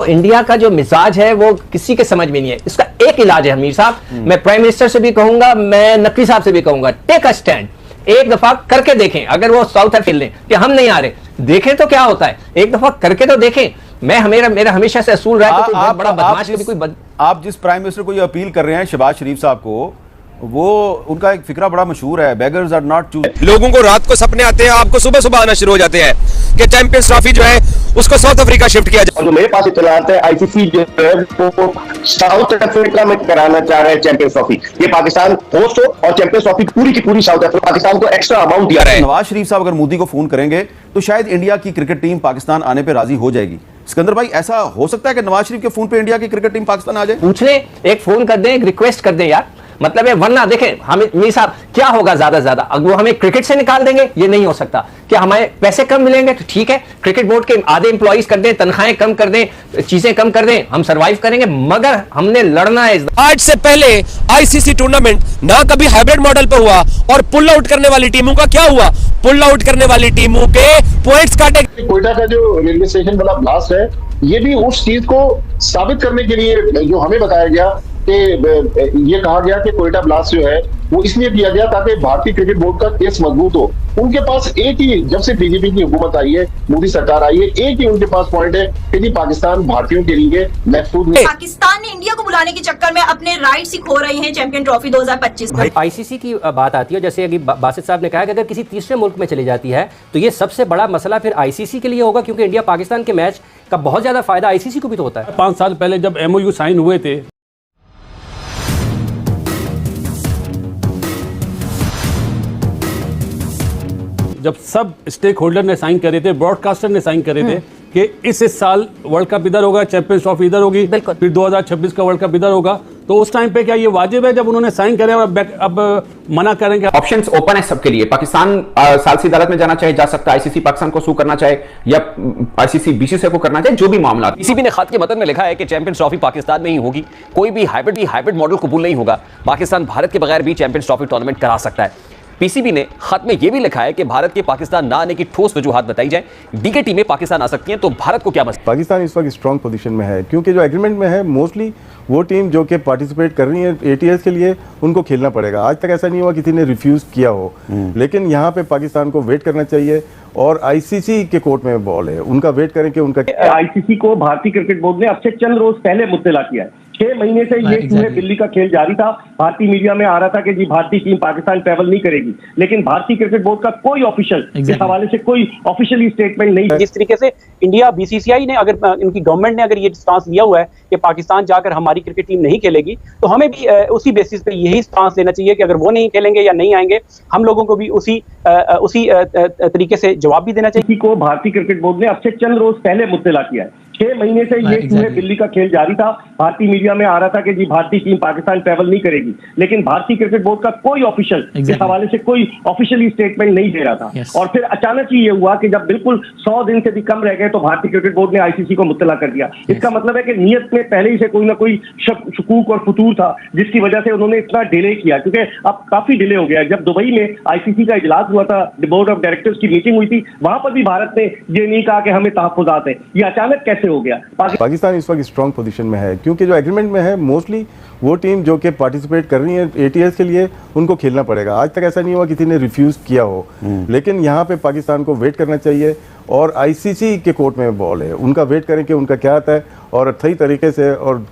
India का जो मिजाज है वो किसी के समझ में नहीं है। इसका एक इलाज है अमीर साहब, मैं प्राइम मिनिस्टर से भी कहूंगा, मैं नकवी साहब से भी कहूंगा, टेक अ स्टैंड, एक दफा करके देखें। अगर वो साउथ अफ्रीका लें कि हम नहीं आ रहे, देखें तो क्या होता है, एक दफा करके तो देखें। मेरा हमेशा से असूल रहा है कि कोई बड़ा बदमाश आप जिस प्राइम मिनिस्टर को ये अपील कर रहे हैं शहबाज शरीफ साहब को, वो उनका एक फिक्रा बड़ा मशहूर है, बेगर्स आर नॉट चूज। लोगों को रात को सपने आते हैं, आपको सुबह सुबह आना शुरू हो जाते हैं कि चैंपियंस ट्रॉफी जो है उसको साउथ अफ्रीका शिफ्ट किया जाए। और जो मेरे पास इत्तलात है, आईसीसी जो है वो साउथ अफ्रीका में कराना चाह रहे हैं चैंपियंस ट्रॉफी। ये पाकिस्तान होस्ट हो और चैंपियंस ट्रॉफी पूरी की पूरी साउथ अफ्रीका पाकिस्तान को एक्स्ट्रा अमाउंट दिया रहा है। नवाज शरीफ साहब अगर मोदी को फोन करेंगे तो शायद इंडिया की क्रिकेट टीम पाकिस्तान आने पर राजी हो जाएगी। सिकंदर भाई, ऐसा हो सकता है कि नवाज शरीफ के फोन पे इंडिया की क्रिकेट टीम पाकिस्तान आ जाए? पूछ लें, एक फोन कर दें, एक रिक्वेस्ट कर दें यार, मतलब है। वरना देखें हमें मीर साहब क्या होगा, ज्यादा से ज्यादा अगर वो हमें क्रिकेट से निकाल देंगे, ये नहीं हो सकता। क्या हमें पैसे कम मिलेंगे तो ठीक है, क्रिकेट बोर्ड के आधे एम्प्लॉइज कर दें, तनख्वाहें कम कर दें, चीजें कम कर दें, हम सरवाइव करेंगे, मगर हमने लड़ना है। आज से पहले आईसीसी टूर्नामेंट ना कभी हाइब्रिड मॉडल पे हुआ, और पुल आउट करने वाली टीमों का क्या हुआ? पुल आउट करने वाली टीमों के पॉइंट्स काटे। कोयटा का जो रेलवे स्टेशन वाला ब्लास्ट है, ये भी उस चीज को साबित करने के लिए जो हमें बताया गया कि ये कहा गया कि कोयटा ब्लास्ट जो है वो इसलिए किया गया ताकि भारतीय क्रिकेट बोर्ड का केस मजबूत हो। उनके पास एक ही, जब से बीजेपी की हुकूमत आई है, मोदी सरकार आई है, एक ही उनके पास पॉइंट है कि जी पाकिस्तान भारतीयों के लिए महफूज नहीं। पाकिस्तान ने इंडिया को बुलाने के चक्कर में अपने राइट्स ही खो रहे हैं चैंपियन ट्रॉफी 2025 में। आईसीसी की बात आती है, जैसे अभी बासित साहब ने कहा कि अगर किसी तीसरे मुल्क में चली जाती है तो ये सबसे बड़ा मसला फिर आईसीसी के लिए होगा, क्योंकि इंडिया पाकिस्तान के मैच का बहुत ज्यादा फायदा आईसीसी को भी तो होता है। 5 साल पहले जब एमओयू साइन हुए थे, जब सब स्टेक होल्डर ने साइन करे थे, ब्रॉडकास्टर ने साइन करे थे कि इस साल वर्ल्ड कप इधर होगा, चैंपियंस ट्रॉफी इधर होगी, फिर 2026 का वर्ल्ड कप इधर होगा, तो उस टाइम पे क्या ये वाजिब है जब उन्होंने साइन करे और अब मना करेंगे? ऑप्शंस ओपन है सबके लिए। पाकिस्तान सालसी अदालत में जाना चाहे जा सकता है, आईसीसी पाकिस्तान को सू करना चाहे या आईसीसी बीसीसीआई को करना चाहे, जो भी मामला। पीसीबी ने खत के मतन में लिखा है कि चैंपियंस ट्रॉफी पाकिस्तान में ही होगी, कोई भी हाइब्रिड मॉडल कबूल नहीं होगा। पाकिस्तान भारत के बगैर भी चैंपियंस ट्रॉफी टूर्नामेंट करा सकता है। पीसीबी ने खत में यह भी लिखा है कि भारत के पाकिस्तान ना आने की ठोस वजूहात बताई जाए। डीके टीमें पाकिस्तान आ सकती हैं, तो भारत को क्या मसला? पाकिस्तान इस वक्त स्ट्रांग पोजीशन में है, क्योंकि जो एग्रीमेंट में है मोस्टली वो टीम जो कि पार्टिसिपेट कर रही है एटीएस के लिए, उनको खेलना पड़ेगा। आज तक ऐसा नहीं हुआ किसी ने रिफ्यूज किया हो, लेकिन यहाँ पे पाकिस्तान को वेट करना चाहिए और आईसीसी के कोर्ट में बॉल है, उनका वेट करें कि उनका। आईसीसी को भारतीय क्रिकेट बोर्ड ने अब से चंद रोज पहले मुत्तला किया है। 6 महीने से ये चूहे बिल्ली का खेल जारी था। भारतीय मीडिया में आ रहा था कि जी भारतीय टीम पाकिस्तान ट्रैवल नहीं करेगी, लेकिन भारतीय क्रिकेट बोर्ड का कोई ऑफिशियल इस हवाले से कोई ऑफिशियली स्टेटमेंट नहीं। जिस तरीके से इंडिया बीसीसीआई ने, अगर इनकी गवर्नमेंट ने अगर ये स्टांस लिया हुआ है कि पाकिस्तान जाकर हमारी क्रिकेट टीम नहीं खेलेगी, तो हमें भी उसी बेसिस पे यही स्टांस लेना चाहिए कि अगर वो नहीं खेलेंगे या नहीं आएंगे, हम लोगों को भी उसी तरीके से जवाब भी देना चाहिए। को भारतीय क्रिकेट बोर्ड ने अब से चंद रोज पहले मुत्तला किया है। 6 महीने से ये चूहे बिल्ली का खेल जारी था। भारतीय मीडिया में आ रहा था कि जी भारतीय टीम पाकिस्तान ट्रैवल नहीं करेगी, लेकिन भारतीय क्रिकेट बोर्ड का कोई ऑफिशियल इस हवाले से कोई ऑफिशियली स्टेटमेंट नहीं दे रहा था। और फिर अचानक ही ये हुआ कि जब बिल्कुल 100 दिन से भी कम रह गए तो भारतीय क्रिकेट बोर्ड ने आईसीसी को मुत्तला कर दिया। इसका मतलब है कि नियत में पहले ही से कोई ना कोई शकूक और फतूर था, जिसकी वजह से उन्होंने इतना डिले किया, क्योंकि अब काफी डिले हो गया। जब दुबई में आईसीसी का इजलास हुआ था, बोर्ड ऑफ डायरेक्टर्स की मीटिंग हुई थी, वहां पर भी भारत ने ये नहीं कहा कि हमें तहफ्फुज़ात है। ये अचानक कैसे हो गया? पाकिस्तान इस वक्त स्ट्रांग पोजीशन में है, क्योंकि जो एग्रीमेंट में है मोस्टली वो टीम जो कि पार्टिसिपेट कर रही है एटीएस के लिए, उनको खेलना पड़ेगा। आज तक ऐसा नहीं हुआ किसी ने रिफ्यूज किया हो, लेकिन यहाँ पे पाकिस्तान को वेट करना चाहिए और आईसीसी के कोर्ट में बॉल है, उनका वेट करें कि उनका क्या आता है और सही तरीके से और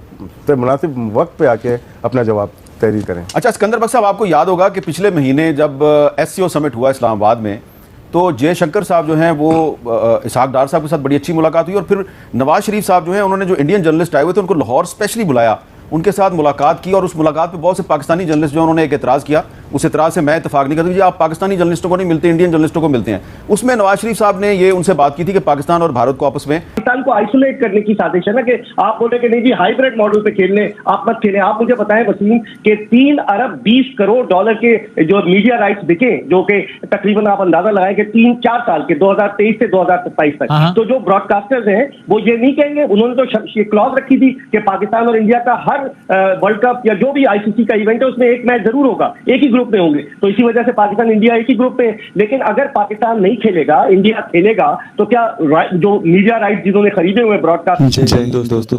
मुनासिब वक्त पे आके अपना जवाब तहरीर करें। अच्छा सिकंदर बख्श साहब, आपको याद होगा कि पिछले महीने जब एससीओ समिट हुआ इस्लामाबाद में, तो जयशंकर साहब जो हैं वो इसहाक डार साहब के साथ बड़ी अच्छी मुलाकात हुई, और फिर नवाज शरीफ साहब जो हैं उन्होंने जो इंडियन जर्नलिस्ट आए हुए थे उनको लाहौर स्पेशली बुलाया, उनके साथ मुलाकात की, और उस मुलाकात पे बहुत से पाकिस्तानी जर्नलिस्ट जो उन्होंने एक एतराज़ किया। उस एतराज़ से मैं इत्तेफाक नहीं करता कि आप पाकिस्तानी जर्नलिस्टों को नहीं मिलते, इंडियन जर्नलिस्टों को मिलते हैं। उसमें नवाज शरीफ साहब ने ये उनसे बात की थी कि पाकिस्तान और भारत को आपस में पाकिस्तान को आइसोलेट करने की साजिश है ना, कि आप बोले कि नहीं जी हाइब्रिड मॉडल पे खेलने, आप मत खेलें। आप मुझे बताएं वसीम कि 3 अरब 20 करोड़ डॉलर के जो मीडिया राइट्स बिके, जो कि तकरीबन आप अंदाजा लगाएं कि 3-4 साल के 2023 से 2027 तक, तो जो ब्रॉडकास्टर्स हैं वो ये नहीं कहेंगे, उन्होंने तो ये क्लॉज रखी थी कि पाकिस्तान और इंडिया का हर वर्ल्ड कप या जो भी आईसीसी का इवेंट है उसमें एक मैच जरूर होगा, एक ही ग्रुप में होंगे, तो इसी वजह से पाकिस्तान इंडिया एक ही ग्रुप में है। लेकिन अगर पाकिस्तान नहीं खेलेगा, इंडिया खेलेगा, तो क्या जो मीडिया राइट जिन्होंने खरीदे हुए ब्रॉडकास्ट।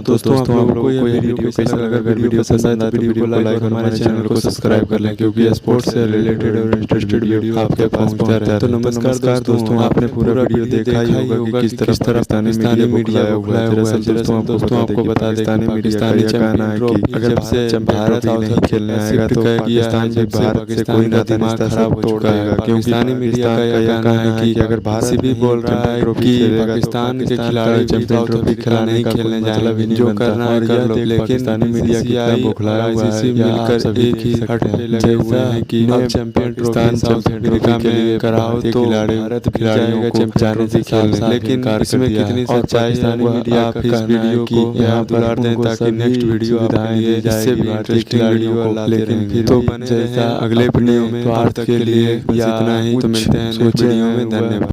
दोस्तों आप लोगों को ये वीडियो कैसा लगा? अगर वीडियो पसंद आए तो वीडियो को लाइक और हमारे चैनल को सब्सक्राइब कर लें, क्योंकि स्पोर्ट्स से रिलेटेड और इंटरेस्टेड वीडियो आपके पास पहुंचता रहता है। तो नमस्कार दोस्तों, आपने पूरा वीडियो देखा ही होगा कि किस तरह पाकिस्तानी मीडिया बुलाया हुआ है। दोस्तों आपको बता दें पाकिस्तानी कहना है कि अगर से भारत नहीं खेलने आएगा तो पाकिस्तान से भारत से कोई नाता रिश्ता खराब हो चुका है। क्योंकि पाकिस्तानी मीडिया का यह कहना है कि अगर भारत भी बोल रहा है कि पाकिस्तान के खिलाड़ी चैंपियन ट्रॉफी खेला नहीं खेलने जाए, जो करना है कर लो, लेकिन पाकिस्तानी मीडिया कितना बौखलाया हुआ है, मिलकर एक ही हट पे लगे हुए हैं कि अब चैंपियन ट्रॉफी साउथ अफ्रीका में कराओ तो भारत खिलाड़ियों को जाने से खेलने। लेकिन इसमें कितनी सच्चाई है मीडिया आप इस वीडियो को यहाँ दुलार दें ताकि नेक्स्ट वीडियो आपके इससे भी इंटरेस्टिंग वीडियो लाते रहेंगे। तो बने जैसा अगले वीडियो में भारत के लिए इतना ही। तो मिलते हैं नेक्स्ट वीडियो में। धन्यवाद।